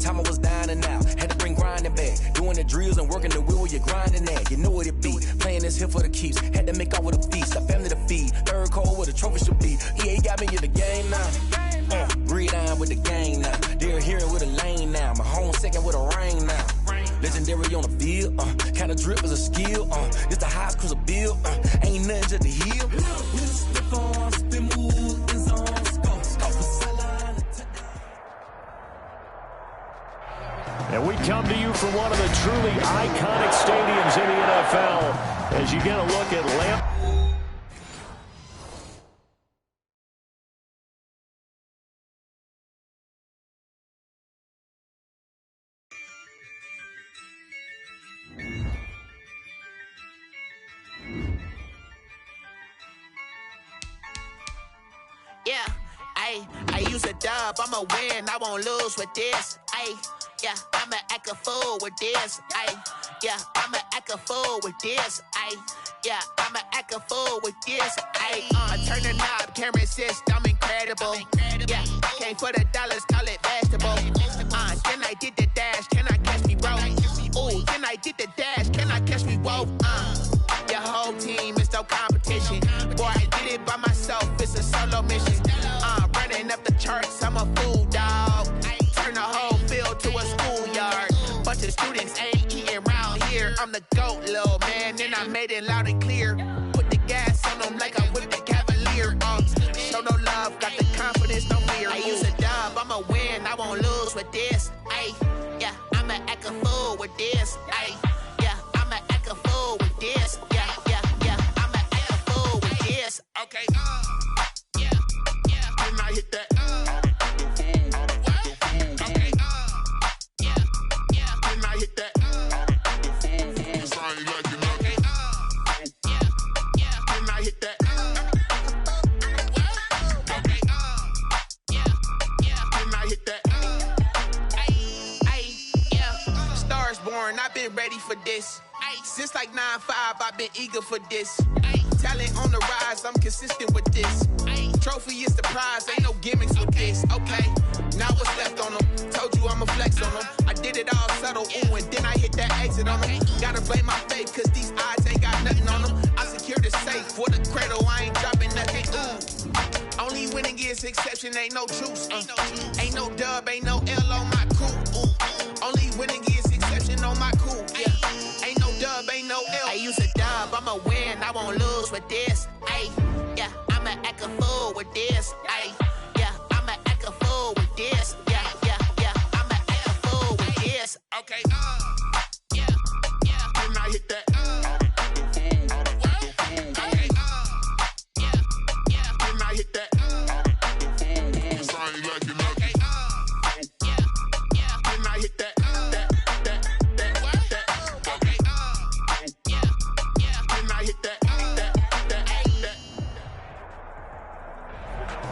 time I was dining out. Had to bring grinding back. Doing the drills and working the wheel where you're grinding at. You know what it be. Playing this here for the keeps. Had to make out with a feast. A family to feed. Third cold where the trophy should be. EA got me in the game now. Breed on with the gang now. They're hearing with a lane now. My home second with a rain now. Legendary on the field. Kind of drip is a skill. It's the highest cruiser bill. Ain't nothing just to heal. And we come to you from one of the truly iconic stadiums in the NFL as you get a look at Lamp. Yeah, I use a dub, I'ma win, I won't lose with this. Yeah, I'ma act a fool with this. Yeah, I'ma act a fool with this. Yeah, I'ma act a fool with this. Turn the knob, camera assist, I'm incredible. Yeah, came for the dollars, call it vegetable. Then I did the dash, can I catch me, bro? Ooh, then I did the dash, can I catch me, whoa? Your whole team is no competition. Boy, I did it by myself, it's a solo mission. Running up the charts, I'm a fool, dog. Turn the whole field to a schoolyard. Bunch of students ain't eating round here. I'm the GOAT, little man, and I made it loud and clear. Put the gas on them like I whipped the Cavalier. Show no love, got the confidence, no fear. I use a dub, I'ma win, I won't lose with this. Yeah, I'ma act a fool with this. Yeah, I'ma act a fool with this. Yeah, I'ma act a fool with this. Okay, yeah, can I hit that? I've been ready for this. Since like 9-5, I've been eager for this. Talent on the rise, I'm consistent with this. Trophy is the prize, ain't no gimmicks with this. Okay, now what's left on them? Told you I'ma flex on them. I did it all subtle, ooh, and then I hit that exit on them. Gotta blame my faith, cause these odds ain't got nothing on them. I secured the safe for the cradle, I ain't dropping nothing. Only winning is exception, ain't no truce. Ain't no dub, ain't no L on my crew. Only winning is exception on my cool. Yeah, ain't no dub, ain't no L. I use a dub, I'ma win, I won't lose with this. Yeah, I'ma act a fool with this. Yeah, I'ma act a fool with this. Yeah, I'ma act a fool with this. Okay, yeah, can I hit that? Okay, yeah, can I hit that?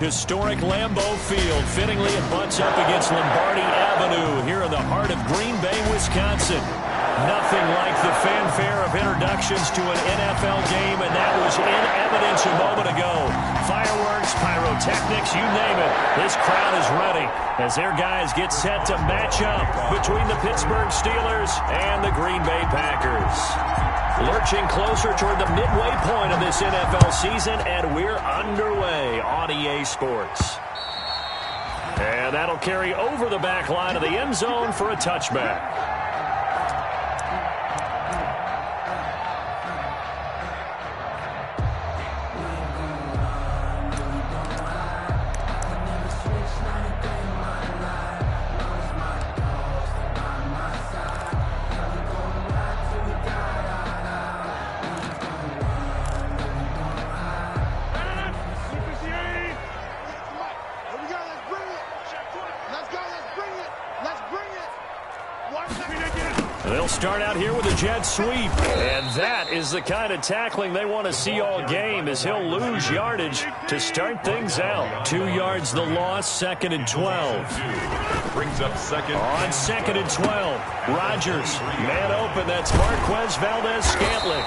Historic Lambeau Field. Fittingly, it butts up against Lombardi Avenue here in the heart of Green Bay, Wisconsin. Nothing like the fanfare of introductions to an NFL game, and that was in evidence a moment ago. Fireworks, pyrotechnics, you name it. This crowd is ready as their guys get set to match up between the Pittsburgh Steelers and the Green Bay Packers. Lurching closer toward the midway point of this NFL season, and we're underway on EA Sports. And that'll carry over the back line of the end zone for a touchback. They'll start out here with a jet sweep, and that is the kind of tackling they want to see all game as he'll lose yardage to start things out. 2 yards the loss, 2nd and 12. Brings up second. On 2nd and 12, Rodgers, man open, that's Marquez Valdez-Scantling.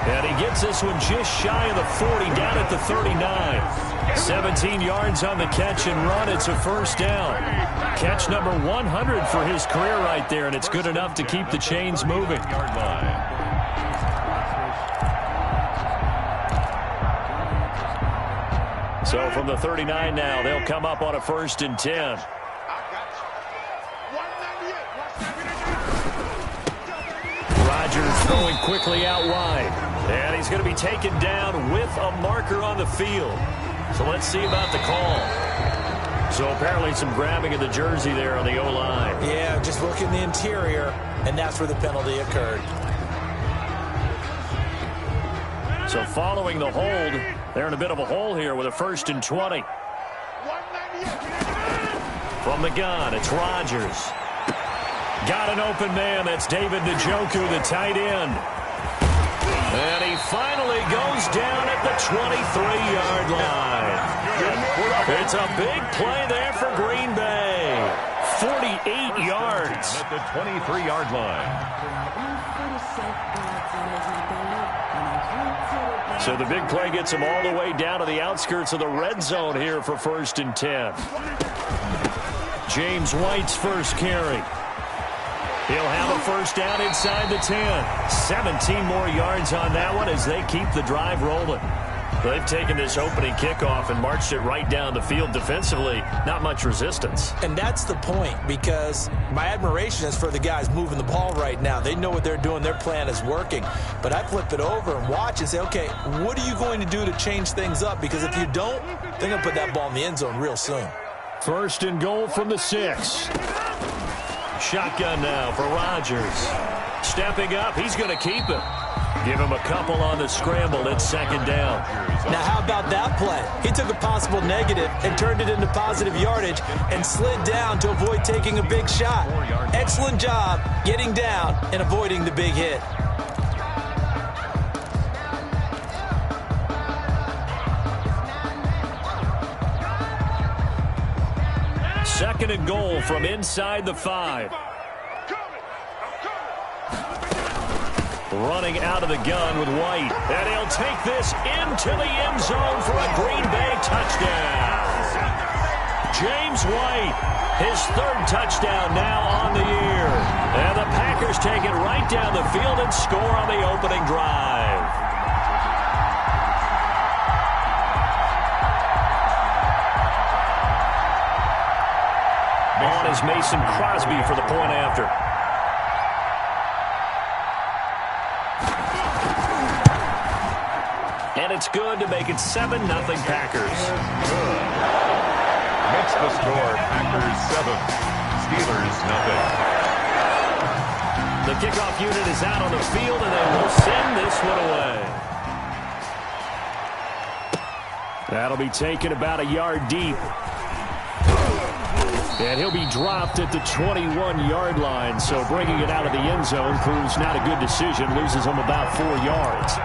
And he gets this one just shy of the 40, down at the 39. 17 yards on the catch and run. It's a first down. Catch number 100 for his career right there, and it's good enough to keep the chains moving. So from the 39 now, they'll come up on a 1st and 10. Rodgers throwing quickly out wide. And he's going to be taken down with a marker on the field. So let's see about the call. So apparently some grabbing of the jersey there on the O-line. Yeah, just look in the interior, and that's where the penalty occurred. So following the hold, they're in a bit of a hole here with a 1st and 20. From the gun, it's Rodgers. Got an open man. That's David Njoku, the tight end. And he finally goes down at the 23-yard line. It's a big play there for Green Bay. 48 yards. At the 23-yard line. So the big play gets him all the way down to the outskirts of the red zone here for 1st and 10. James White's first carry. He'll have a first down inside the 10. 17 more yards on that one as they keep the drive rolling. They've taken this opening kickoff and marched it right down the field defensively. Not much resistance. And that's the point, because my admiration is for the guys moving the ball right now. They know what they're doing. Their plan is working. But I flip it over and watch and say, okay, what are you going to do to change things up? Because if you don't, they're going to put that ball in the end zone real soon. 1st and goal from the 6. Shotgun now for Rodgers. Stepping up, he's going to keep it. Give him a couple on the scramble. It's 2nd down. Now, how about that play? He took a possible negative and turned it into positive yardage and slid down to avoid taking a big shot. Excellent job getting down and avoiding the big hit. Second and goal from inside the 5. Running out of the gun with White. And he'll take this into the end zone for a Green Bay touchdown. James White, his 3rd touchdown now on the year. And the Packers take it right down the field and score on the opening drive. On is Mason Crosby for the point after. And it's good to make it 7-0 Packers. Makes the score Packers 7, Steelers 0. The kickoff unit is out on the field, and they will send this one away. That'll be taken about a yard deep. And he'll be dropped at the 21-yard line, so bringing it out of the end zone proves not a good decision. Loses him about 4 yards.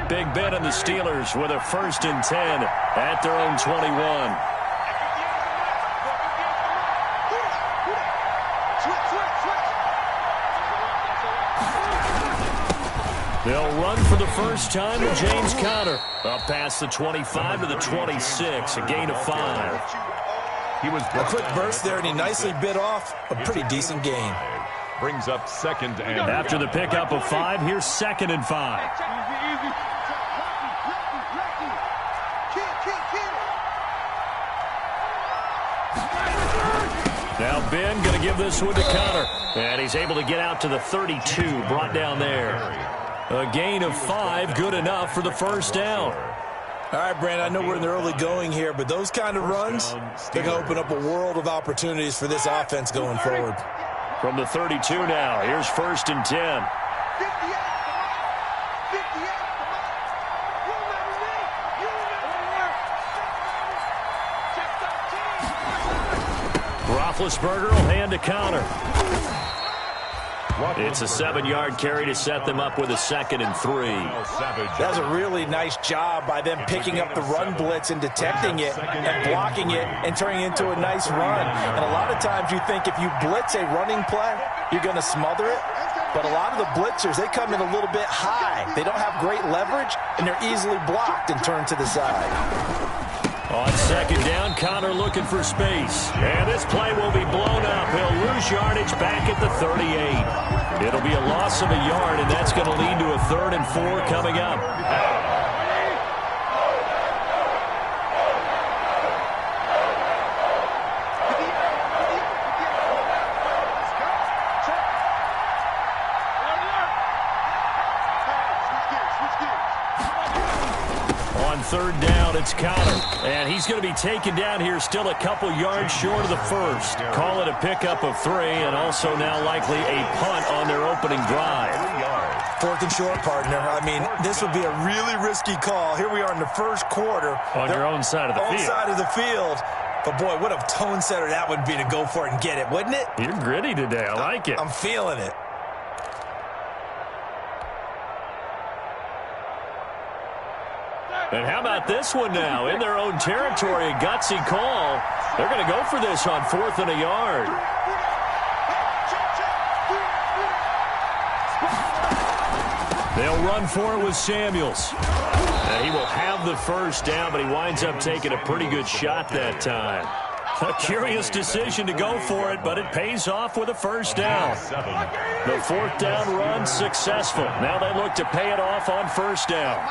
Big Ben and the Steelers with a 1st and 10 at their own 21. They'll run for the first time with James Conner. Up past the 25 to the 26, a gain of 5. He was a quick burst there, and he nicely bit off a pretty decent gain. Brings up 2nd and... After the pickup of 5, here's 2nd and 5. Now Ben going to give this one to Conner. And he's able to get out to the 32, brought down there. A gain of 5, good enough for the first down. All right, Brandon, I know we're in the early going here, but those kind of runs, they're going to open up a world of opportunities for this offense going forward. From the 32 now, here's 1st and 10. Roethlisberger will hand to Conner. It's a 7-yard carry to set them up with a 2nd and 3. That's a really nice job by them picking up the run blitz and detecting it and blocking it and turning it into a nice run. And a lot of times you think if you blitz a running play, you're going to smother it. But a lot of the blitzers, they come in a little bit high. They don't have great leverage, and they're easily blocked and turned to the side. On 2nd down, Connor looking for space. And this play will be blown up. He'll lose yardage back at the 38. It'll be a loss of a yard, and that's going to lead to a 3rd and 4 coming up. On 3rd down, it's Connor. And he's going to be taken down here still a couple yards short of the first. Call it a pickup of 3, and also now likely a punt on their opening drive. 4th and short, partner. I mean, this would be a really risky call. Here we are in the first quarter. On your own side of the field. Own side of the field. But, boy, what a tone setter that would be to go for it and get it, wouldn't it? You're gritty today. I like it. I'm feeling it. And how about this one now? In their own territory, a gutsy call. They're going to go for this on 4th and a yard. They'll run for it with Samuels. And he will have the first down, but he winds up taking a pretty good shot that time. A curious decision to go for it, but it pays off with a first down. The 4th down run successful. Now they look to pay it off on 1st down.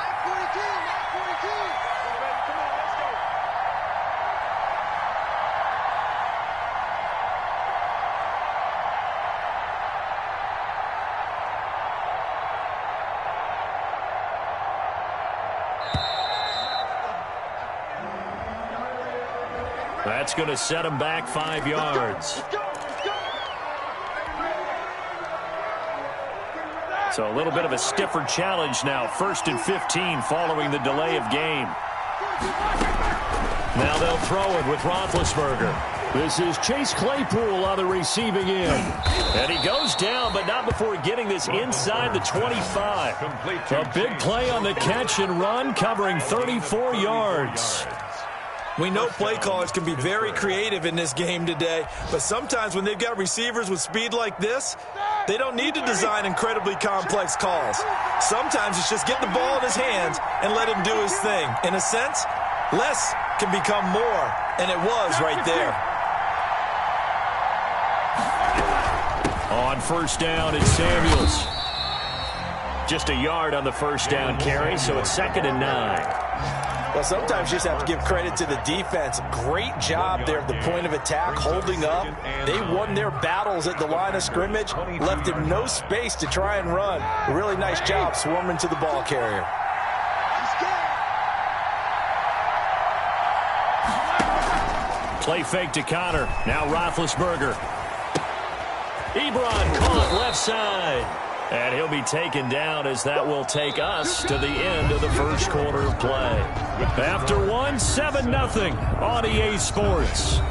That's going to set him back 5 yards. So a little bit of a stiffer challenge now. 1st and 15 following the delay of game. Now they'll throw it with Roethlisberger. This is Chase Claypool on the receiving end. And he goes down, but not before getting this inside the 25. A big play on the catch and run, covering 34 yards. We know play callers can be very creative in this game today, but sometimes when they've got receivers with speed like this, they don't need to design incredibly complex calls. Sometimes it's just get the ball in his hands and let him do his thing. In a sense, less can become more, and it was right there. On 1st down, it's Samuels. Just a yard on the 1st down carry, so it's 2nd and 9. Well, sometimes you just have to give credit to the defense. Great job there at the point of attack, holding up. They won their battles at the line of scrimmage, left him no space to try and run. A really nice job swarming to the ball carrier. Play fake to Connor. Now Roethlisberger. Ebron caught left side. And he'll be taken down as that will take us to the end of the first quarter of play. After one, 7-0 on EA Sports.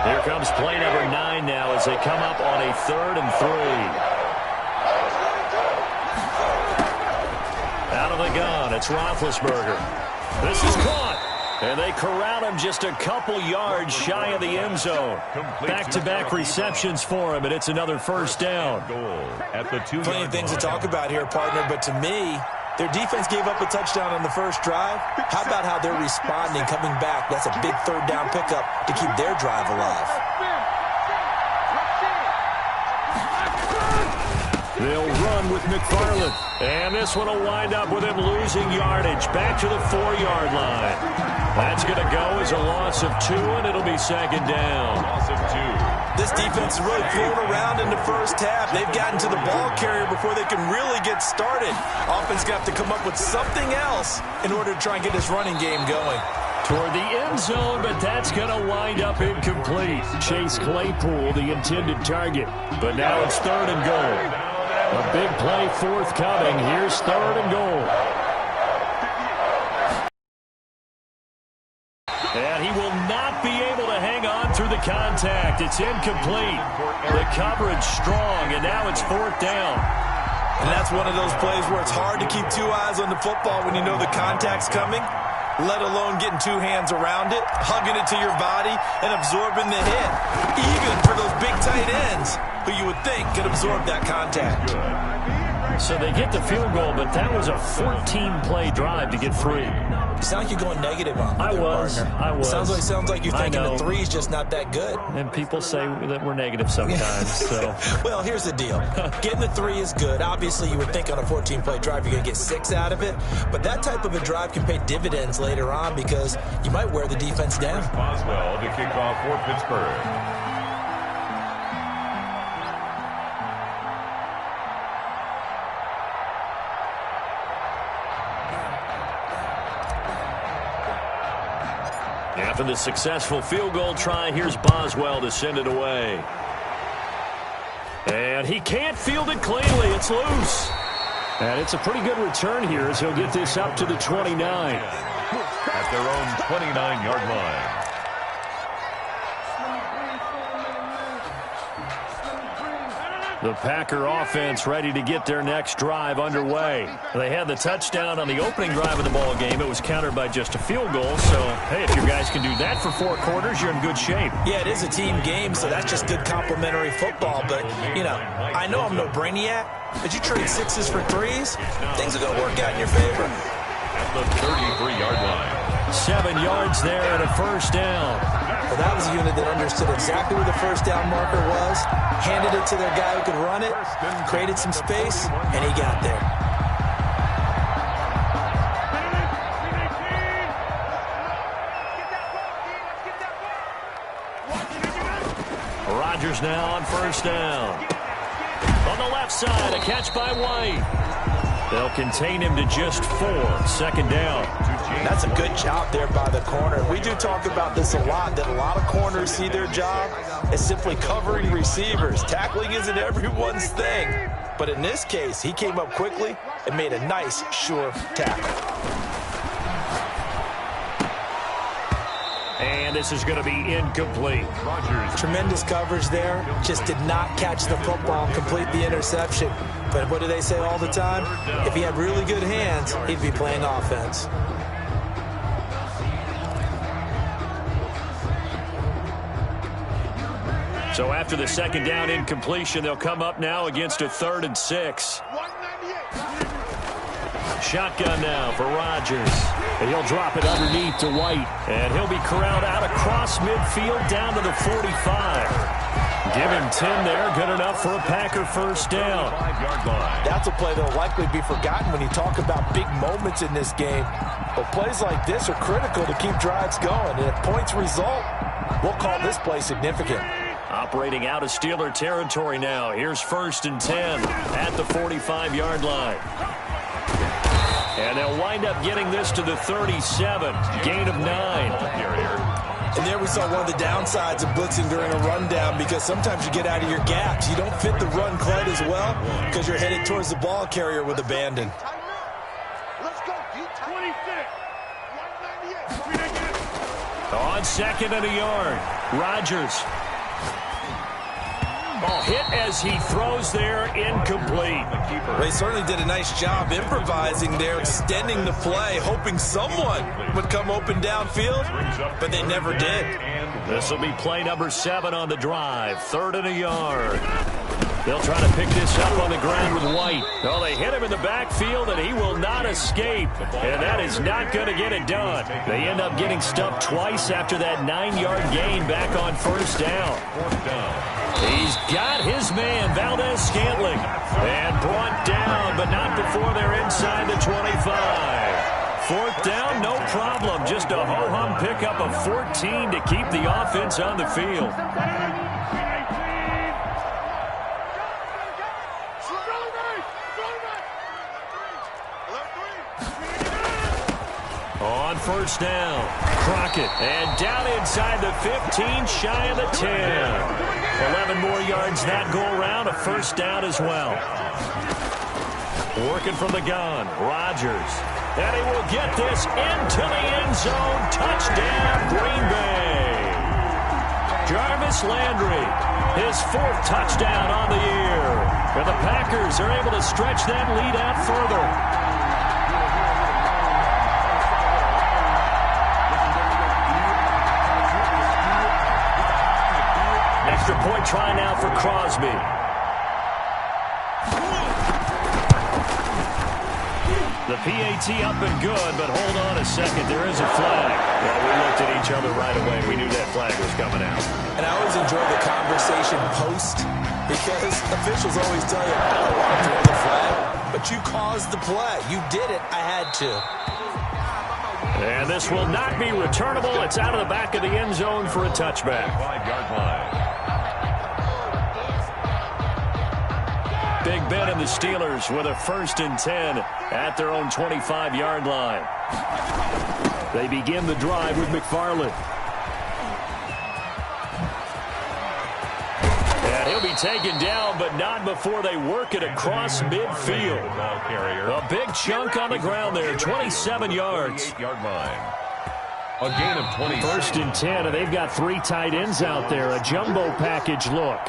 Here comes play number 9 now as they come up on a 3rd and 3. Out of the gun, it's Roethlisberger. This is caught. And they corral him just a couple yards shy of the end zone. Back-to-back receptions for him, and it's another first down. Plenty of things to talk about here, partner, but to me, their defense gave up a touchdown on the first drive. How about how they're responding, coming back? That's a big 3rd down pickup to keep their drive alive. They'll run with McFarland. And this one will wind up with him losing yardage back to the 4-yard line. That's going to go as a loss of 2, and it'll be 2nd down. Loss of 2. This defense is really fooling around in the first half. They've gotten to the ball carrier before they can really get started. Offense got to come up with something else in order to try and get this running game going. toward the end zone, but that's going to wind up incomplete. Chase Claypool, the intended target. But now it's 3rd and goal. A big play forthcoming. Here's 3rd and goal. And he will not be able to hang on through the contact. It's incomplete. The coverage strong, and now it's 4th down. And that's one of those plays where it's hard to keep 2 eyes on the football when you know the contact's coming, let alone getting 2 hands around it, hugging it to your body, and absorbing the hit. Even for those big tight ends who you would think could absorb that contact. So they get the field goal, but that was a 14-play drive to get 3. You sound like you're going negative on me. I was. Sounds like you're thinking the 3's just not that good. And people say that we're negative sometimes. So. Well, here's the deal. Getting the 3 is good. Obviously, you would think on a 14-play drive you're going to get 6 out of it. But that type of a drive can pay dividends later on because you might wear the defense down. Boswell to kick off for Pittsburgh. After the successful field goal try, here's Boswell to send it away. And he can't field it cleanly. It's loose. And it's a pretty good return here as he'll get this up to the 29. At their own 29-yard line. The Packer offense ready to get their next drive underway. They had the touchdown on the opening drive of the ball game. It was countered by just a field goal. So, hey, if your guys can do that for 4 quarters, you're in good shape. Yeah, it is a team game, so that's just good complementary football. But, you know, I know I'm no brainiac, but you trade 6s for 3s, things are going to work out in your favor. At the 33-yard line. 7 yards there and a 1st down. Well, that was a unit that understood exactly where the 1st down marker was, handed it to their guy who could run it, created some space, and he got there. Rodgers now on 1st down. On the left side, a catch by White. They'll contain him to just 4. 2nd down. That's a good job there by the corner. We do talk about this a lot, that a lot of corners see their job as simply covering receivers. Tackling isn't everyone's thing. But in this case, he came up quickly and made a nice, sure tackle. And this is going to be incomplete. Rodgers. Tremendous coverage there. Just did not catch the football and complete the interception. But what do they say all the time? If he had really good hands, he'd be playing offense. So after the 2nd down incompletion, they'll come up now against a 3rd and 6. Shotgun now for Rodgers. And he'll drop it underneath to White. And he'll be corralled out across midfield down to the 45. Give him 10 there. Good enough for a Packer 1st down. 5-yard line. That's a play that will likely be forgotten when you talk about big moments in this game. But plays like this are critical to keep drives going. And if points result, we'll call this play significant. Operating out of Steeler territory now. Here's 1st and 10 at the 45-yard line. And they'll wind up getting this to the 37. Gain of 9. And there we saw one of the downsides of blitzing during a rundown because sometimes you get out of your gaps. You don't fit the run quite as well because you're headed towards the ball carrier with abandon. Let's go, D26. 198. On 2nd and a yard. Rodgers. Ball hit as he throws there, incomplete. They certainly did a nice job improvising there, extending the play, hoping someone would come open downfield, but they never did. This will be play number 7 on the drive. 3rd and a yard. They'll try to pick this up on the ground with White. Oh, they hit him in the backfield, and he will not escape. And that is not going to get it done. They end up getting stuffed twice after that 9-yard gain back on 1st down. 4th down. He's got his man, Valdez-Scantling. And brought down, but not before they're inside the 25. 4th down, no problem. Just a ho-hum pickup of 14 to keep the offense on the field. On first down. Crockett, and down inside the 15, shy of the 10. 11 more yards that go around, a first down as well. Working from the gun, Rodgers. And he will get this into the end zone. Touchdown, Green Bay. Jarvis Landry, his 4th touchdown on the year. And the Packers are able to stretch that lead out further. Extra point try now for Crosby. The PAT up and good, but hold on a second. There is a flag. Well, we looked at each other right away. We knew that flag was coming out. And I always enjoy the conversation post because officials always tell you, I don't want to throw the flag, but you caused the play. You did it. I had to. And this will not be returnable. It's out of the back of the end zone for a touchback. 5-yard line. Big Ben and the Steelers with a 1st and 10 at their own 25-yard line. They begin the drive with McFarland. And he'll be taken down, but not before they work it across midfield. A big chunk on the ground there, 27 yards. 8-yard line. A gain of 20. 1st and 10, and they've got 3 tight ends out there. A jumbo package look.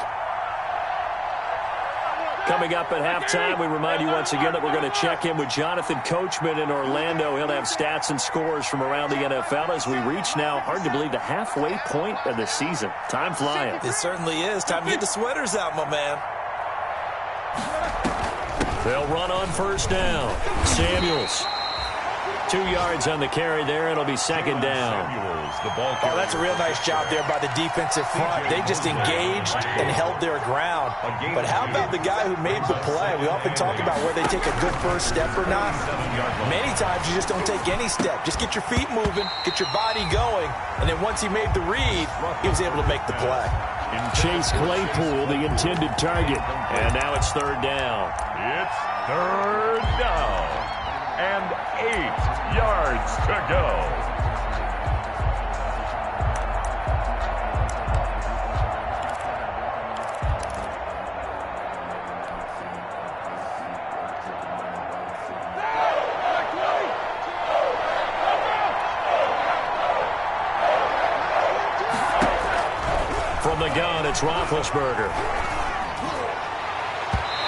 Coming up at halftime, we remind you once again that we're going to check in with Jonathan Coachman in Orlando. He'll have stats and scores from around the NFL as we reach now, hard to believe, the halfway point of the season. Time flying. It certainly is. Time to get the sweaters out, my man. They'll run on first down. Samuels. 2 yards on the carry there. It'll be 2nd down. Oh, that's a real nice job there by the defensive front. They just engaged and held their ground. But how about the guy who made the play? We often talk about where they take a good first step or not. Many times you just don't take any step. Just get your feet moving, get your body going, and then once he made the read, he was able to make the play. Chase Claypool, the intended target. And now it's 3rd down. It's 3rd down. And 8 yards to go. From the gun, it's Roethlisberger.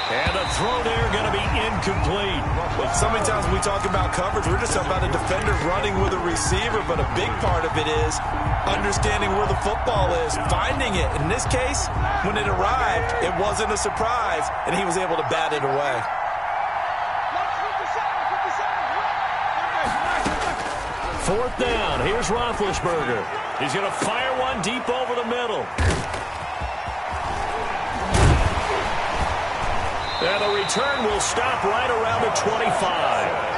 And the throw there going to be incomplete. Well, so many times when we talk about coverage, we're just talking about a defender running with a receiver, but a big part of it is understanding where the football is, finding it. In this case, when it arrived, it wasn't a surprise, and he was able to bat it away. Fourth down. Here's Roethlisberger. He's going to fire one deep over the middle. And the return will stop right around the 25.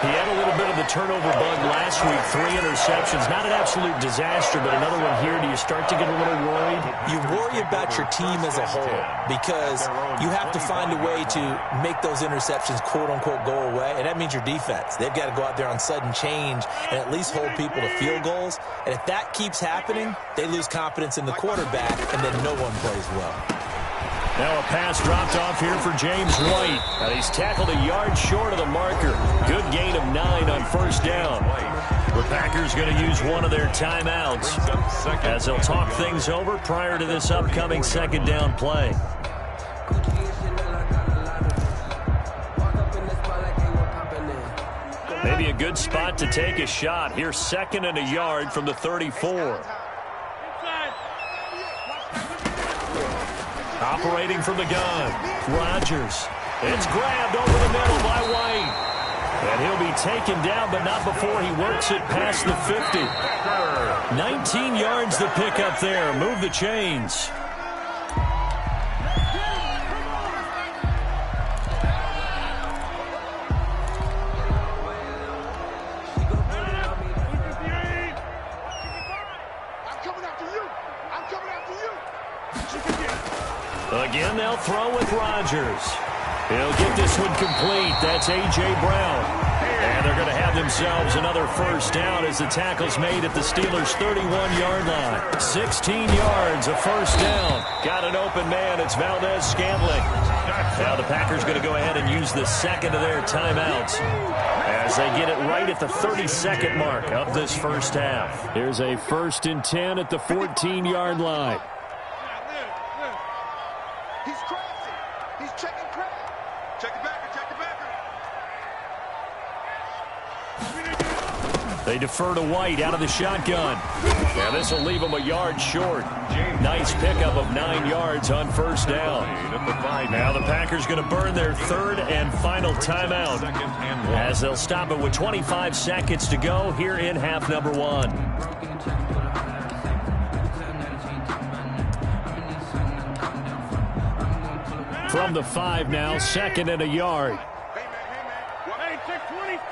He had a little bit of the turnover bug last week. 3 interceptions. Not an absolute disaster, but another one here. Do you start to get a little worried? You worry about your team as a whole because you have to find a way to make those interceptions, quote-unquote, go away, and that means your defense. They've got to go out there on sudden change and at least hold people to field goals. And if that keeps happening, they lose confidence in the quarterback, and then no one plays well. Now a pass dropped off here for James White. And he's tackled a yard short of the marker. Good gain of 9 on first down. The Packers going to use one of their timeouts as they'll talk things over prior to this upcoming 2nd down play. Maybe a good spot to take a shot. Here's 2nd and a yard from the 34. Operating from the gun, Rodgers. It's grabbed over the middle by White. And he'll be taken down, but not before he works it past the 50. 19 yards to pick up there. Move the chains. Again, they'll throw with Rodgers. He'll get this one complete. That's A.J. Brown. And they're going to have themselves another first down as the tackle's made at the Steelers' 31-yard line. 16 yards, a first down. Got an open man. It's Valdez-Scantling. Now the Packers going to go ahead and use the second of their timeouts as they get it right at the 32nd mark of this first half. Here's a 1st and 10 at the 14-yard line. He's crossing. He's checking crack. Check it back. Check it back. They defer to White out of the shotgun. Now this will leave him a yard short. Nice pickup of 9 yards on first down. Now the Packers going to burn their 3rd and final timeout as they'll stop it with 25 seconds to go here in half number 1. From the 5 now, 2nd and a yard. Hey, check 26.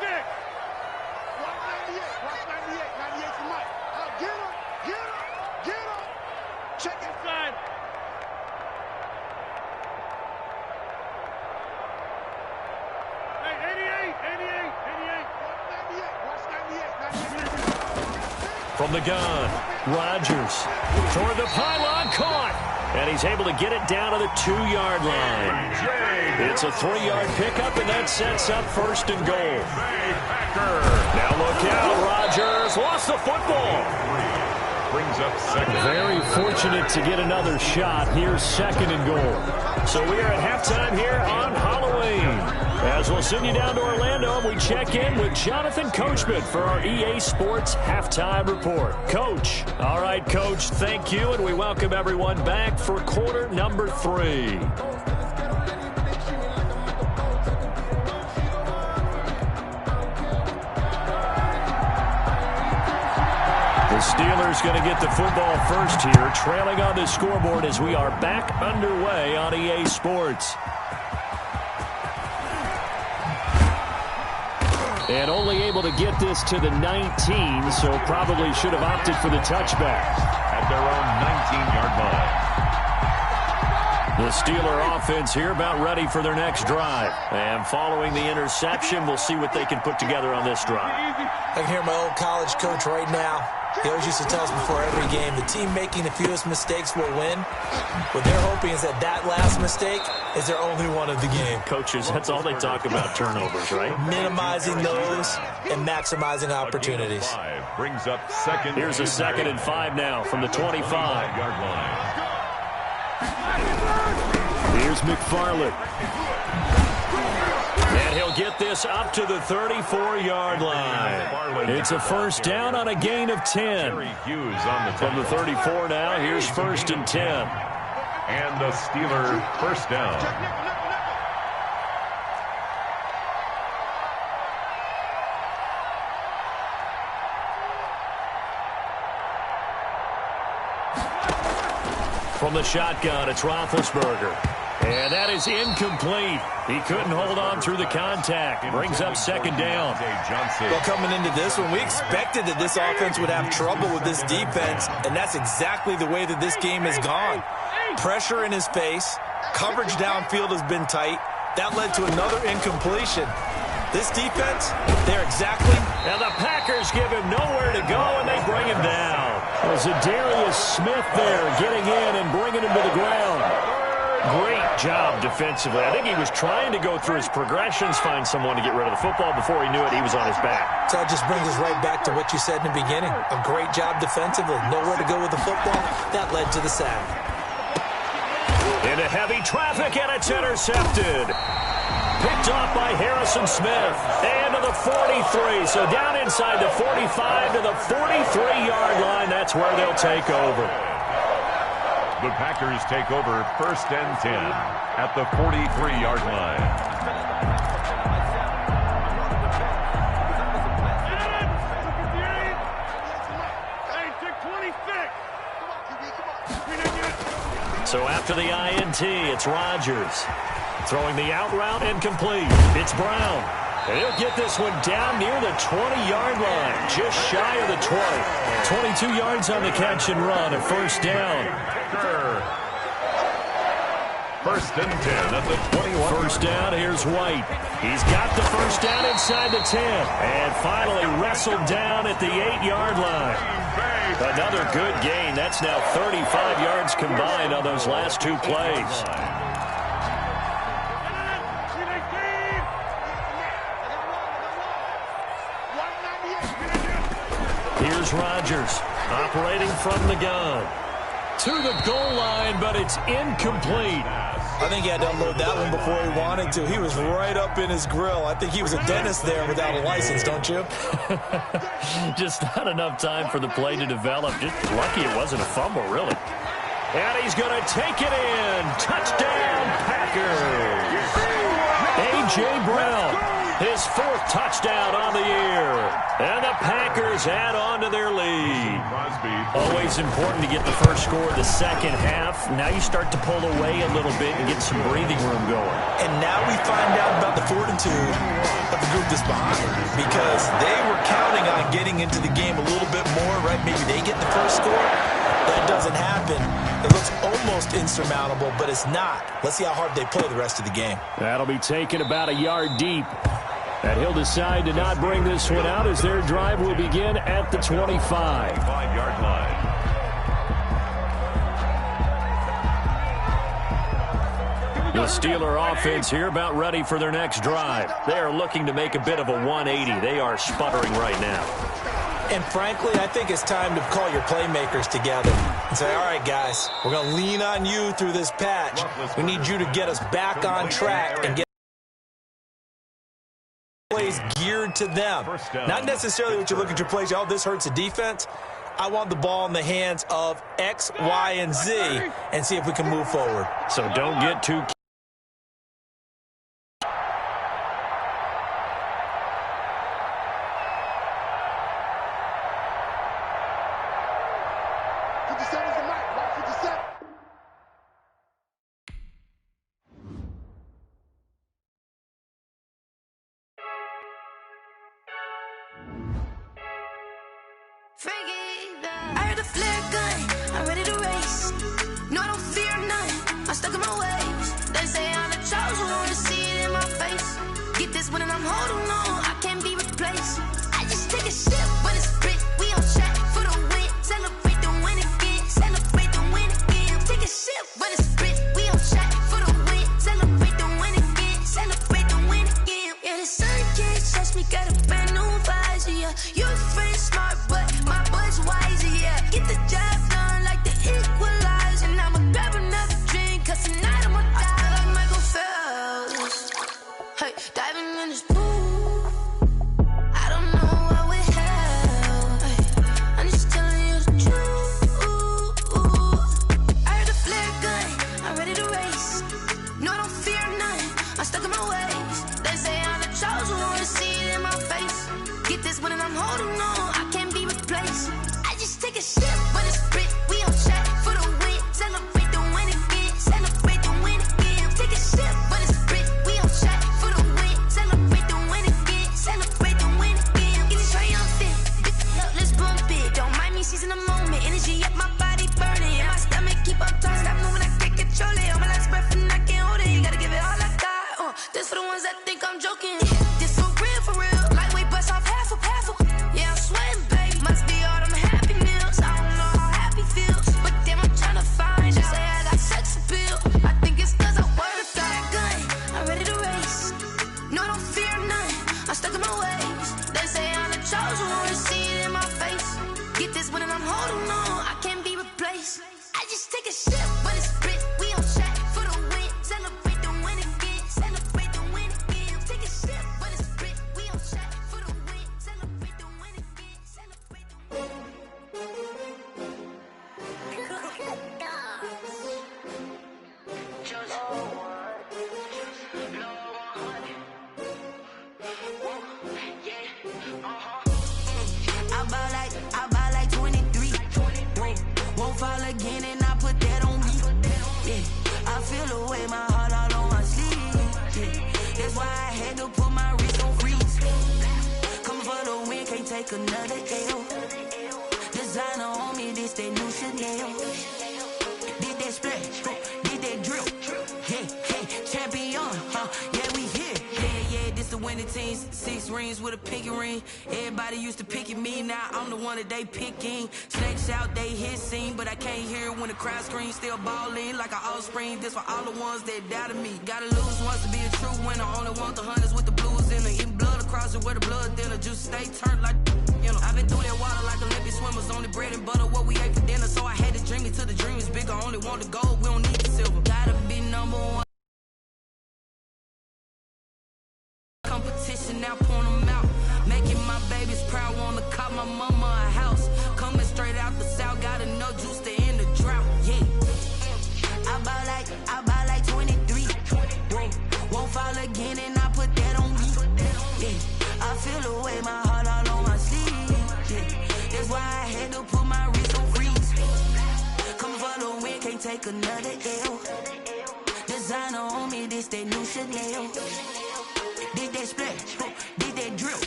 Watch 98. Watch 98. 98 for Mike. Get him. Get him. Get him. Check inside. Hey, 88. 88. 88. Watch 98. From the gun, Rodgers toward the pylon, caught. And he's able to get it down to the 2-yard line. It's a 3-yard pickup, and that sets up 1st and goal. Now look out, Rodgers lost the football. Brings up second. Very fortunate to get another shot. Here's 2nd and goal. So we are at halftime here on Halloween. As we'll send you down to Orlando, and we check in with Jonathan Coachman for our EA Sports Halftime Report. Coach. All right, Coach, thank you, and we welcome everyone back for quarter number 3. The Steelers going to get the football first here, trailing on the scoreboard as we are back underway on EA Sports. And only able to get this to the 19, so probably should have opted for the touchback. At their own 19-yard line. The Steeler offense here about ready for their next drive. And following the interception, we'll see what they can put together on this drive. I can hear my old college coach right now. He always used to tell us before every game, the team making the fewest mistakes will win. What they're hoping is that that last mistake is their only one of the game. Coaches, that's all they talk about, turnovers, right? Minimizing those and maximizing opportunities. Brings up second. Here's a 2nd and 5 now from the 25-yard line. Here's McFarland. And he'll get this up to the 34-yard line. It's a first down on a gain of 10. From the 34 now, here's 1st and 10. And the Steeler first down. From the shotgun, it's Roethlisberger. And that is incomplete. He couldn't hold on through the contact. Brings up 2nd down. Well, coming into this one, we expected that this offense would have trouble with this defense, and that's exactly the way that this game has gone. Pressure in his face. Coverage downfield has been tight. That led to another incompletion. This defense, they're exactly... And the Packers give him nowhere to go, and they bring him down. There's a Darius Smith there getting in and bringing him to the ground. Great job defensively. I think he was trying to go through his progressions, find someone to get rid of the football. Before he knew it, he was on his back. So that just brings us right back to what you said in the beginning. A great job defensively. Nowhere to go with the football. That led to the sack. Into heavy traffic, and it's intercepted. Picked off by Harrison Smith. And to the 43. So down inside the 45 to the 43-yard line. That's where they'll take over. The Packers take over 1st and 10 at the 43-yard line. So after the INT, it's Rodgers. Throwing the out route incomplete. It's Brown. And he'll get this one down near the 20-yard line, just shy of the 20. 22 yards on the catch and run, a first down. First and 10 at the 21. First down, here's White. He's got the first down inside the 10. And finally wrestled down at the 8-yard line. Another good gain. That's now 35 yards combined on those last two plays. Here's Rodgers operating from the gun. To the goal line, but it's incomplete. I think he had to unload that one before he wanted to. He was right up in his grill. I think he was a dentist there without a license, don't you? Just not enough time for the play to develop. Just lucky it wasn't a fumble, really. And he's going to take it in. Touchdown, Packers. A.J. Brown, his 4th touchdown on the year. And the Packers add on to their lead. Always important to get the first score of the second half. Now you start to pull away a little bit and get some breathing room going. And now we find out about the fortitude of the group that's behind them, because they were counting on getting into the game a little bit more, right? Maybe they get the first score. That doesn't happen. It looks almost insurmountable, but it's not. Let's see how hard they play the rest of the game. That'll be taken about a yard deep. And he'll decide to not bring this one out as their drive will begin at the 25. 5-yard line. The Steeler offense here about ready for their next drive. They are looking to make a bit of a 180. They are sputtering right now. And frankly, I think it's time to call your playmakers together and say, all right, guys, we're going to lean on you through this patch. We need you to get us back on track and get plays geared to them. Not necessarily what you look at your plays, oh, this hurts the defense. I want the ball in the hands of X, Y, and Z and see if we can move forward. So don't get too... I heard a flare gun, I'm ready to race. No, I don't fear none, I'm stuck in my ways. They say I'm the chosen one, to see it in my face. Get this one and I'm holding on, I can't be replaced. I just take a sip when it's split, we on track for the win. Celebrate the win again, celebrate the win again. Take a sip when it's split, we on track for the win. Celebrate the win again, celebrate the win again. Yeah, the sun can't touch me, got a brand new visor, yeah. You're a friend smart, but my boy's wiser, yeah. Get the job done like the equalizer. And I'ma grab another drink, cause tonight I'ma die like Michael Phelps. Hey, diving in this pool, I don't know what we have. Hey, I'm just telling you the truth. I heard a flare gun, I'm ready to race. No, I don't fear none, I'm stuck in my ways. They say I'm the chosen one, to see it in my face. Get this one and I'm holding on, I can't be replaced. I just take a sip when it's split, we on track for the win. Celebrate the win again, celebrate the win again. Take a sip when it's split, we on track for the win. Celebrate the win again, celebrate the win again. Get it triumphant, let's bump it. Don't mind me seizing the moment, energy up my body burning. And my stomach keep up tight, stop moving, I can't control it. On my last breath and I can't hold it, you gotta give it all I got. This for the ones that think I'm joking. This for real, lightweight bust off half a. Yeah, I'm sweating, babe. Must be all them happy meals. I don't know how happy feels, but damn, I'm trying to find. She say I got sex appeal. I think it's cause I wear the flag gun. I'm ready to race. No, I don't fear none, I'm stuck in my ways. They say I'm the chosen one, to see it in my face. Get this one and I'm holding on, I can't be replaced. I just take a sip when it's split, we on track for the win. Celebrate the win again, celebrate the win again. Take a sip when it's split, we on track for the win. Celebrate the win again, celebrate the win. I buy like 23. Won't fall again and I put that on me. Yeah, I feel the way, my heart all on my sleeve. Yeah, that's why I had to put my wrist on freeze. Coming for the win, can't take another L. Designer on me, this that new Chanel. Did that splash, did that drip. Yeah, 15, 6 rings with a pinky ring. Everybody used to pick at me, now I'm the one that they picking. Snakes out, they hit scene, but I can't hear when the crowd screams. Still balling like an offspring. This for all the ones that doubted me. Gotta lose once to be a true winner. Only want the hunters with the blues in it. Eating blood across it where the blood thinner. Juice stay turned like, you know. I've been through that water like Olympic swimmers. Only bread and butter what we ate for dinner. So I had to dream it till the dream is bigger. Only want the gold, we don't need the silver. Gotta be number one. Competition now, point them out. Making my babies proud, wanna cop my mama a house. Coming straight out the south, got enough juice to end the drought. Yeah, I buy like 23. Won't fall again, and I put that on me. Yeah, I feel the way, my heart all on my sleeve. Yeah, that's why I had to put my wrist on freeze. Coming for the win, can't take another L. Designer on me, this that new Chanel. Did that splash, did that drill,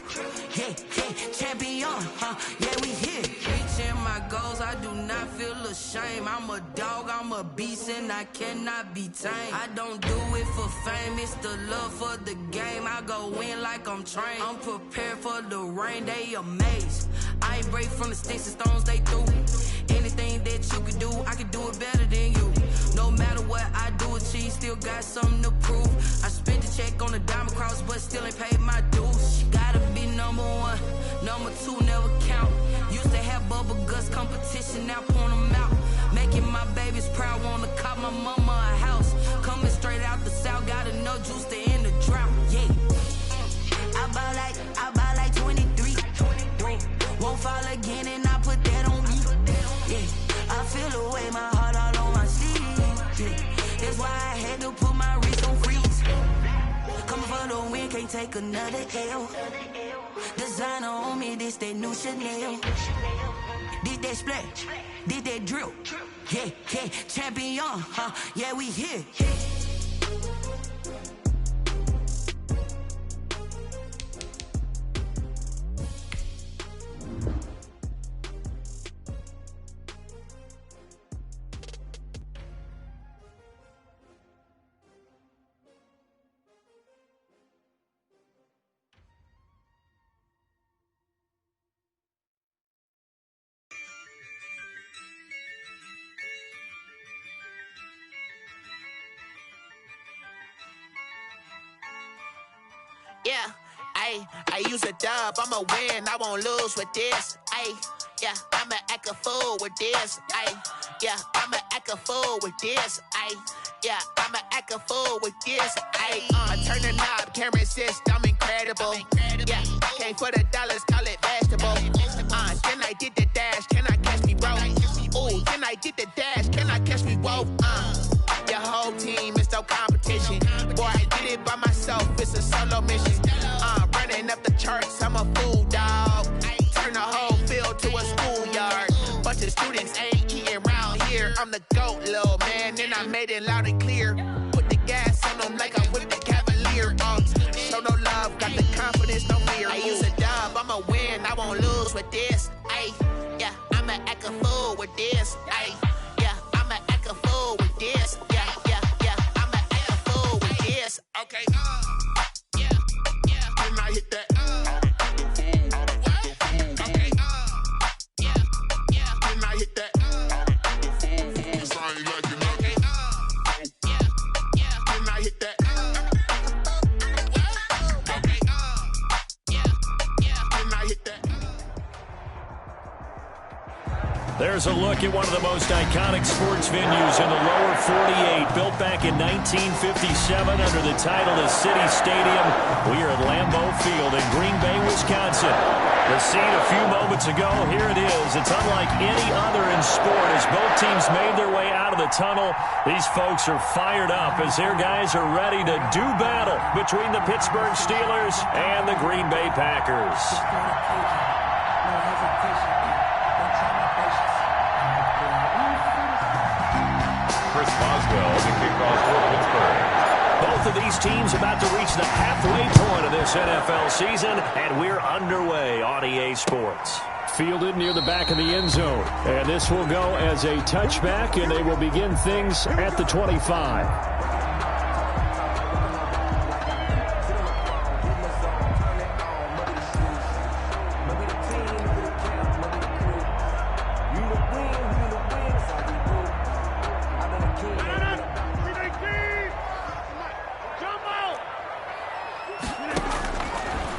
yeah, champion, yeah, we here. Reaching my goals, I do not feel ashamed. I'm a dog, I'm a beast, and I cannot be tamed. I don't do it for fame, it's the love for the game. I go in like I'm trained. I'm prepared for the rain, they amazed. I ain't break from the sticks and stones they threw. Anything that you could do, I could do it better than you. No matter what I do, achieve, still got something to prove. I spent the check on the diamond cross, but still ain't paid my dues. Gotta be number one, number two never count. Used to have bubble guts competition, now point them out. Making my babies proud, wanna cop my mama a house. Coming straight out the south, got enough juice to end the drought. Yeah, I buy like 23. Won't fall again, and I put that on me. Yeah, I feel the way, my heart all on my sleeve. Yeah, that's why I had to put my wrist on freeze. Coming for the win, can't take another L. Designer on me, this that new Chanel. Did that splash, did that drill, yeah, champion, yeah, we here. Yeah, I use a dub, I'ma win, I won't lose with this. Yeah, I'ma act a fool with this. Yeah, I'ma act a fool with this. Yeah, I'ma act a fool with this. I turn the knob, can't resist, I'm incredible. Yeah, came for the dollars, call it vegetable. Then I did the dash, can I catch me, bro? Ooh, then I did the dash, can I catch me, whoa? Your whole team is no competition. Boy, I did it by myself, it's a solo mission. Running up the charts, I'm a fool, dog. Turn the whole field to a schoolyard. Bunch of students ain't eating around here. I'm the GOAT, little man, and I made it loud and clear. Put the gas on them like I'm with the Cavalier. Show no love, got the confidence, no fear. I use a dub, I'ma win, I won't lose with this. Yeah, I'ma act a fool with this. Yeah, I'ma act a fool with this. Yeah, I'ma act a fool with this. Okay, yeah, when I hit that. Okay, yeah, when I hit that. Cause I ain't like it, okay, yeah, when I hit that. Okay, yeah, when I hit that. There's a look at one of the most iconic sports venues in the lower 48, built back in 1957 under the title of City Stadium. We are at Lambeau Field in Green Bay, Wisconsin. The scene a few moments ago, here it is. It's unlike any other in sport as both teams made their way out of the tunnel. These folks are fired up as their guys are ready to do battle between the Pittsburgh Steelers and the Green Bay Packers. Chris Boswell, the kickoff for Pittsburgh. Both of these teams about to reach the halfway point of this NFL season, and we're underway on EA Sports. Fielded near the back of the end zone, and this will go as a touchback, and they will begin things at the 25.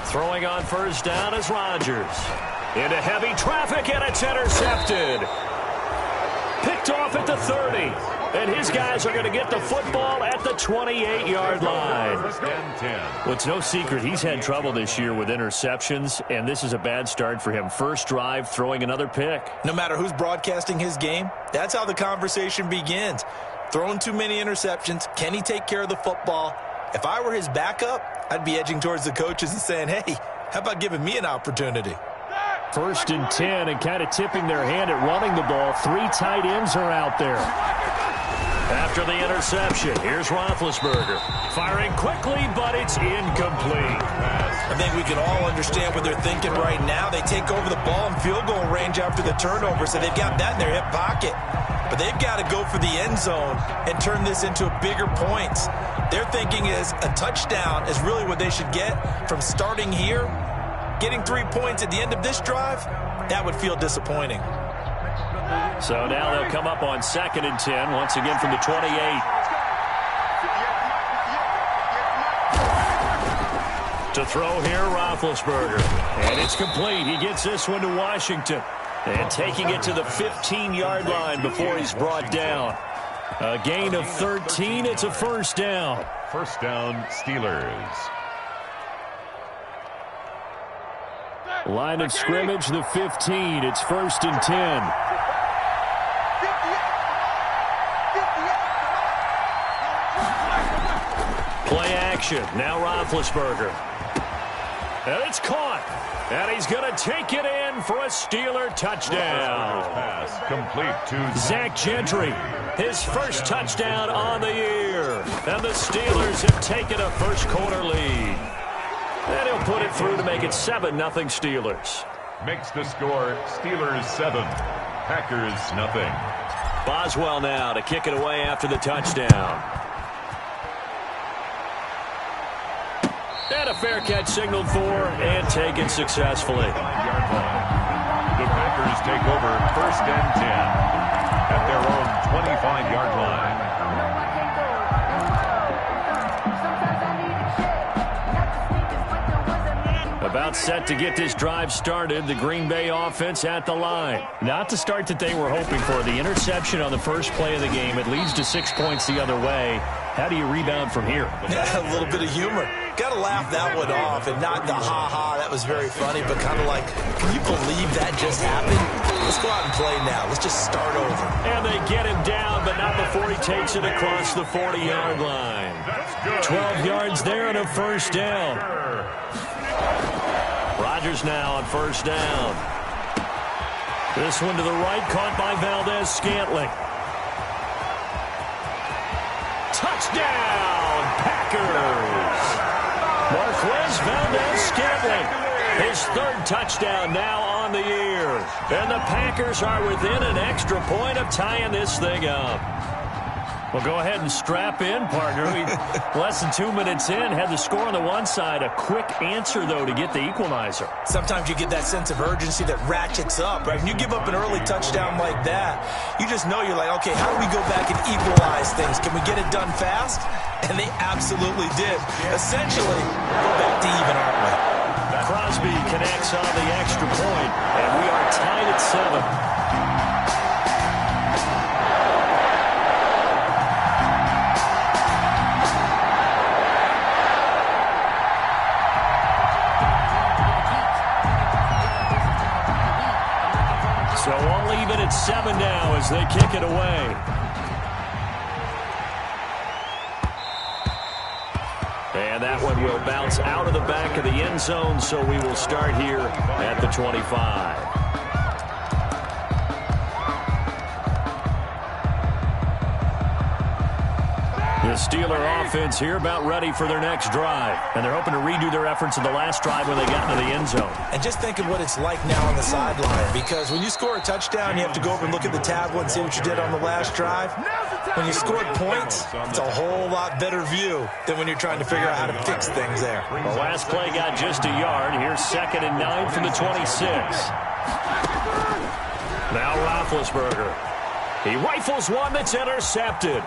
Throwing on first down is Rodgers. Into heavy traffic, and it's intercepted. Picked off at the 30. And his guys are going to get the football at the 28-yard line. Well, it's no secret he's had trouble this year with interceptions, and this is a bad start for him. First drive, throwing another pick. No matter who's broadcasting his game, that's how the conversation begins. Throwing too many interceptions. Can he take care of the football? If I were his backup, I'd be edging towards the coaches and saying, hey, how about giving me an opportunity? 1st and 10, and kind of tipping their hand at running the ball. 3 tight ends are out there. After the interception, here's Roethlisberger. Firing quickly, but it's incomplete. I think we can all understand what they're thinking right now. They take over the ball in field goal range after the turnover, so they've got that in their hip pocket. But they've got to go for the end zone and turn this into bigger points. Their thinking is a touchdown is really what they should get from starting here. Getting 3 points at the end of this drive, that would feel disappointing. So now they'll come up on 2nd and 10, once again from the 28. To throw here, Roethlisberger. And it's complete. He gets this one to Washington. And taking it to the 15-yard line before he's brought down. A gain of 13. It's a first down. First down, Steelers. Line of scrimmage, the 15. It's 1st and 10. Play action. Now Roethlisberger. And it's caught. And he's going to take it in for a Steeler touchdown. Pass complete to Zach Gentry. His first touchdown on the year. And the Steelers have taken a first-quarter lead. And he'll put it through to make it 7-0 Steelers. Makes the score Steelers 7, Packers nothing. Boswell now to kick it away after the touchdown. And a fair catch signaled for and taken successfully. The Packers take over 1st and 10 at their own 25-yard line. About set to get this drive started, the Green Bay offense at the line. Not the start that they were hoping for. The interception on the first play of the game. It leads to 6 points the other way. How do you rebound from here? Yeah, a little bit of humor. Got to laugh that one off, and not the ha-ha, that was very funny, but kind of like, can you believe that just happened? Let's go out and play now. Let's just start over. And they get him down, but not before he takes it across the 40-yard line. 12 yards there and a first down. Rodgers now on first down. This one to the right, caught by Valdez-Scantling. Touchdown, Packers! Marquez Valdez-Scantling, his 3rd touchdown now on the year. And the Packers are within an extra point of tying this thing up. Well, go ahead and strap in, partner. Less than 2 minutes in, had the score on the one side. A quick answer, though, to get the equalizer. Sometimes you get that sense of urgency that ratchets up, right? When you give up an early touchdown like that, you just know you're like, okay, how do we go back and equalize things? Can we get it done fast? And they absolutely did. Essentially, we're back to even, aren't we? Crosby connects on the extra point, and we are tied at 7. So we'll leave it at 7 now as they kick it away. And that one will bounce out of the back of the end zone, so we will start here at the 25. The Steeler offense here about ready for their next drive. And they're hoping to redo their efforts in the last drive when they got into the end zone. And just think of what it's like now on the sideline, because when you score a touchdown, you have to go over and look at the tablet and see what you did on the last drive. When you scored points, it's a whole lot better view than when you're trying to figure out how to fix things there. The last play got just a yard. Here's 2nd and 9 from the 26. Now Roethlisberger. He rifles one that's intercepted.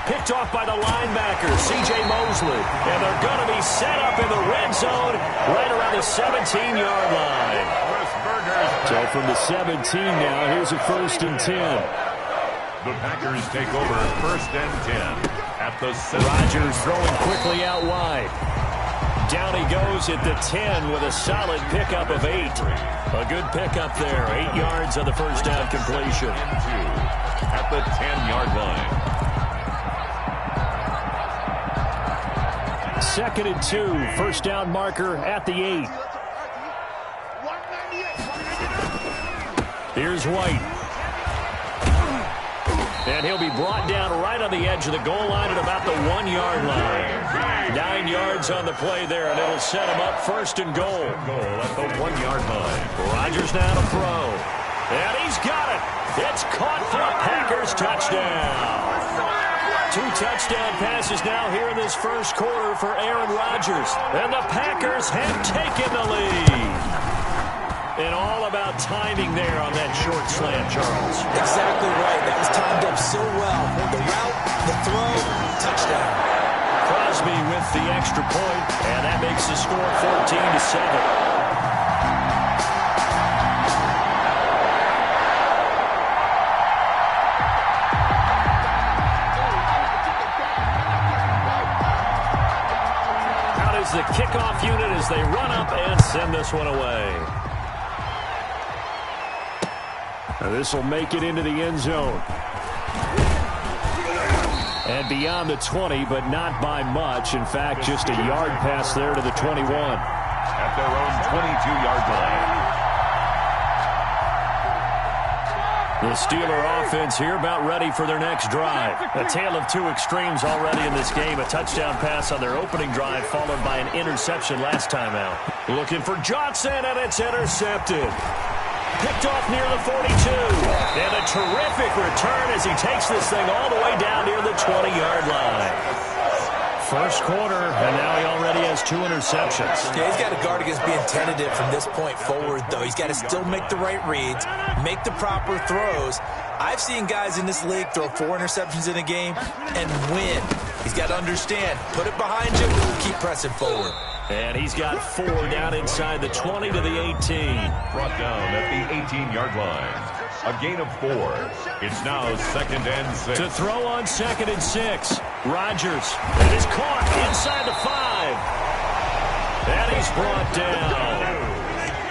Picked off by the linebacker, C.J. Mosley. And they're going to be set up in the red zone right around the 17-yard line. So from the 17 now, here's a 1st and 10. The Packers take over 1st and 10 at the 7. Rodgers throwing quickly out wide. Down he goes at the 10 with a solid pickup of 8. A good pickup there. 8 yards on the first down completion. At the 10-yard line. 2nd and 2. First down marker at the 8. Here's White. And he'll be brought down right on the edge of the goal line at about the 1-yard line. 9 yards on the play there, and it'll set him up 1st and goal. At the 1-yard line. Rodgers now to throw. And he's got it. It's caught for a Packers touchdown. 2 touchdown passes now here in this first quarter for Aaron Rodgers. And the Packers have taken the lead. And all about timing there on that short slant, Charles. Exactly right. That was timed up so well. The route, the throw, touchdown. Crosby with the extra point, and that makes the score 14-7. The kickoff unit as they run up and send this one away. This will make it into the end zone. And beyond the 20, but not by much. In fact, just a yard pass there to the 21. At their own 22-yard line. The Steeler offense here about ready for their next drive. A tale of 2 extremes already in this game. A touchdown pass on their opening drive followed by an interception last time out. Looking for Johnson, and it's intercepted. Picked off near the 42. And a terrific return as he takes this thing all the way down near the 20-yard line. First quarter, and now he already has 2 interceptions. Yeah, he's got to guard against being tentative from this point forward, though. He's got to still make the right reads, make the proper throws. I've seen guys in this league throw 4 interceptions in a game and win. He's got to understand, put it behind you, keep pressing forward. And he's got 4 down inside the 20 to the 18. Brought down at the 18-yard line. A gain of 4. It's now 2nd and 6. To throw on 2nd and 6. Rodgers. It is caught inside the 5. And he's brought down.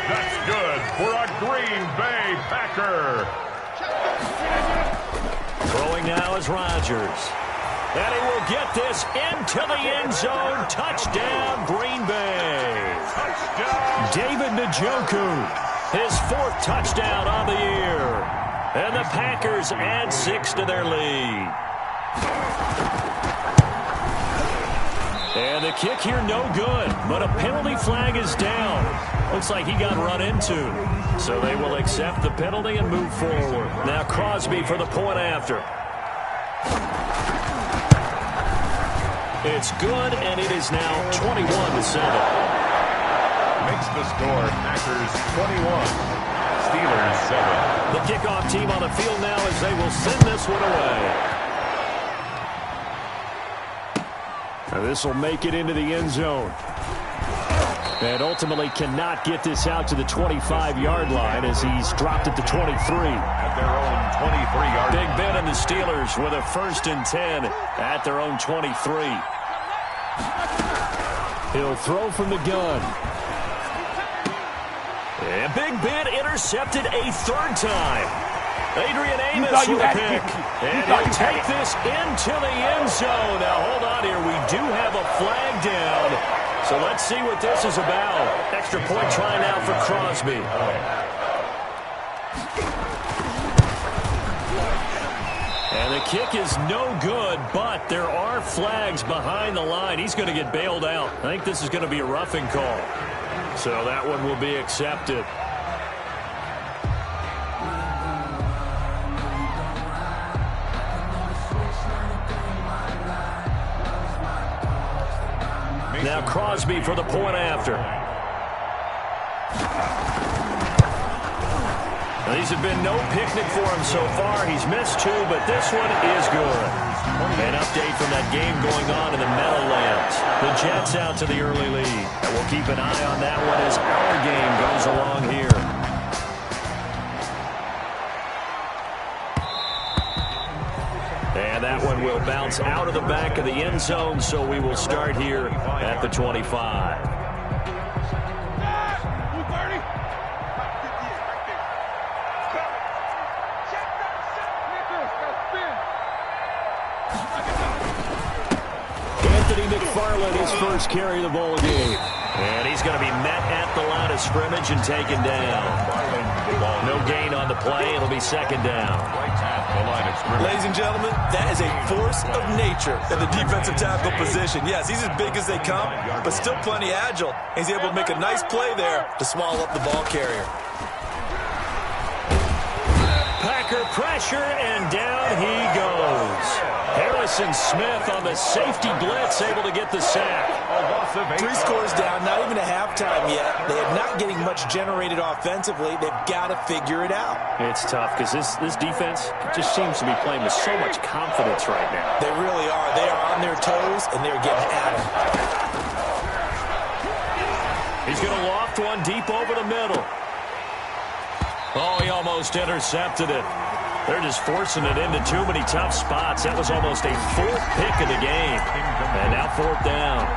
That's good for a Green Bay Packer. Throwing now is Rodgers. And he will get this into the end zone. Touchdown, Green Bay. Touchdown. David Njoku. His 4th touchdown on the year. And the Packers add 6 to their lead. And the kick here no good, but a penalty flag is down. Looks like he got run into. So they will accept the penalty and move forward. Now Crosby for the point after. It's good, and it is now 21-7. Makes the score Packers 21, Steelers 7. The kickoff team on the field now as they will send this one away. This will make it into the end zone. And ultimately cannot get this out to the 25-yard line as he's dropped at the 23. At their own 23-yard line. Big Ben and the Steelers with a 1st and 10 at their own 23. He'll throw from the gun. And Big Ben intercepted a 3rd time. Adrian Amos with a pick. And he'll take this into the end zone. Now, hold on here. We do have a flag down. So let's see what this is about. Extra point try now for Crosby. And the kick is no good, but there are flags behind the line. He's going to get bailed out. I think this is going to be a roughing call. So that one will be accepted. Now Crosby for the point after. These have been no picnic for him so far. He's missed 2, but this one is good. An update from that game going on in the Meadowlands. The Jets out to the early lead. And we'll keep an eye on that one as our game goes along here. And that one will bounce out of the back of the end zone, so we will start here at the 25. McFarland, his first carry of the ball game. And he's going to be met at the line of scrimmage and taken down. No gain on the play. It'll be second down. Ladies and gentlemen, that is a force of nature in the defensive tackle position. Yes, he's as big as they come, but still plenty agile. He's able to make a nice play there to swallow up the ball carrier. Packer pressure, and down he goes. Harrison Smith on the safety blitz, able to get the sack. 3 scores down, not even a halftime yet. They are not getting much generated offensively. They've got to figure it out. It's tough because this defense just seems to be playing with so much confidence right now. They really are. They are on their toes, and they're getting at it. He's going to loft one deep over the middle. Oh, he almost intercepted it. They're just forcing it into too many tough spots. That was almost a 4th pick of the game. And now 4th down.